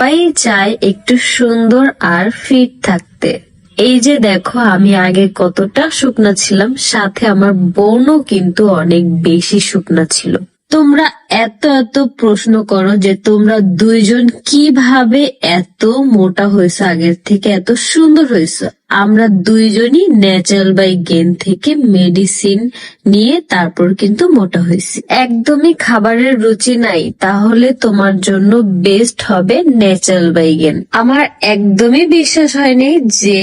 সবাই চায় একটু সুন্দর আর ফিট থাকতে। এই যে দেখো, আমি আগে কতটা শুকনা ছিলাম, সাথে আমার বোনও কিন্তু অনেক বেশি শুকনা ছিল। তোমরা এত এত প্রশ্ন করো যে তোমরা দুইজন কিভাবে এত মোটা হয়েছে, আগের থেকে এত সুন্দর হয়েছে। আমরা দুইজনই ন্যাচারাল বাই গেন থেকে মেডিসিন নিয়ে তারপর কিন্তু মোটা হয়েছি। একদমই খাবারের রুচি নাই, তাহলে তোমার জন্য বেস্ট হবে ন্যাচারাল বাই গেন। আমার একদমই বিশ্বাস হয়নি যে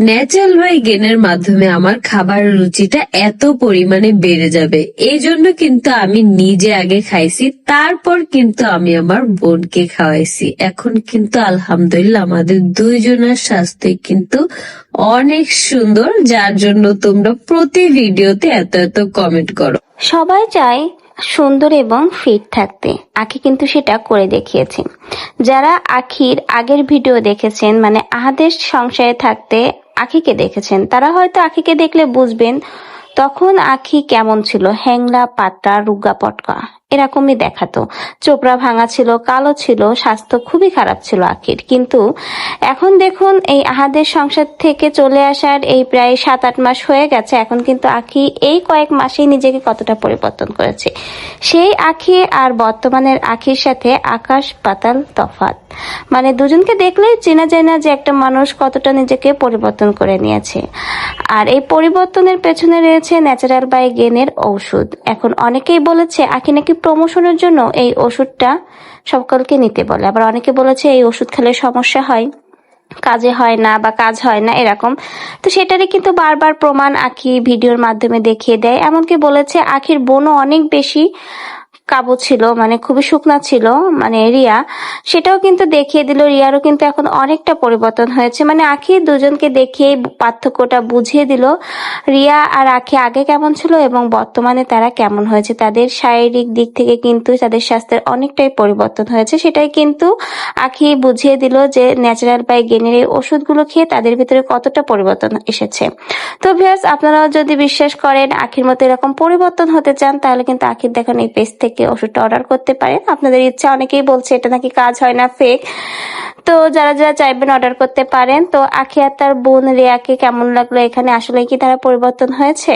ন্যাচারাল বাই গেনের মাধ্যমে আমার খাবারের রুচিটা এত পরিমাণে বেড়ে যাবে। এই জন্য কিন্তু আমি নিজে আগে খাইছি, তারপর কিন্তু আমি আমার বোনকে খাওয়াইছি। এখন কিন্তু আলহামদুলিল্লাহ আমাদের দুইজনের স্বাস্থ্য কিন্তু অনেক সুন্দর, যার জন্য তোমরা প্রতি ভিডিওতে এত এত কমেন্ট করো। সবাই চায় সুন্দর এবং ফিট থাকতে, আখি কিন্তু সেটা করে দেখিয়েছে। যারা আখির আগের ভিডিও দেখেছেন, মানে আহাদের সংসারে থাকতে আখিকে দেখেছেন, তারা হয়তো আখিকে দেখলে বুঝবেন তখন আখি কেমন ছিল। হ্যাংলা, পাতলা, রুগা পটকা এরকমই দেখাতো। চোপড়া ভাঙা ছিল, কালো ছিল, স্বাস্থ্য খুবই খারাপ ছিল আখির। কিন্তু এখন দেখুন, এই আহাদের সংসার থেকে চলে আসার এই প্রায় 7-8 মাস হয়ে গেছে। এখন কিন্তু আখি এই কয়েক মাসেই নিজেকে কতটা পরিবর্তন করেছে। সেই আখি আর বর্তমানের আখির সাথে আকাশ পাতাল তফাৎ। মানে দুজনকে দেখলেই চেনা যায় না যে একটা মানুষ কতটা নিজেকে পরিবর্তন করে নিয়েছে। আর এই পরিবর্তনের পেছনে রয়েছে ন্যাচারাল বাই গেনের ঔষধ। এখন অনেকেই বলেছে আখি নাকি প্রমোশনের জন্য এই ওষুধটা সকলকে নিতে বলে, আবার অনেকে বলেছে এই ওষুধ খেলে সমস্যা হয়, কাজে হয় না বা কাজ হয় না এরকম। তো সেটারই কিন্তু বারবার প্রমাণ আখি ভিডিওর মাধ্যমে দেখিয়ে দেয়। এমনকি বলেছে আখির বোনও অনেক বেশি কাবু ছিল, মানে খুবই শুকনা ছিল, মানে রিয়া, সেটাও কিন্তু দেখিয়ে দিল। রিয়ারও কিন্তু এখন অনেকটা পরিবর্তন হয়েছে। মানে আখি দুজনকে দেখিয়ে পার্থক্যটা বুঝিয়ে দিল রিয়া আর আখি আগে কেমন ছিল এবং বর্তমানে তারা কেমন হয়েছে। তাদের শারীরিক দিক থেকে কিন্তু তাদের স্বাস্থ্যের অনেকটাই পরিবর্তন হয়েছে। সেটাই কিন্তু আখি বুঝিয়ে দিল যে ন্যাচারাল বাই গেনের এই ওষুধগুলো খেয়ে তাদের ভিতরে কতটা পরিবর্তন এসেছে। তো ভিউয়ার্স, আপনারাও যদি বিশ্বাস করেন আখির মতো এরকম পরিবর্তন হতে চান, তাহলে কিন্তু আখির দেখানো এই পেজ থেকে ওষুধটা অর্ডার করতে পারেন। আপনাদের ইচ্ছা, অনেকেই বলছে এটা নাকি কাজ হয় না, ফেক। তো যারা যারা চাইবেন অর্ডার করতে পারেন। তো আখি আর তার বোন রিয়াকে কেমন লাগলো, এখানে আসলে কি তারা পরিবর্তন হয়েছে?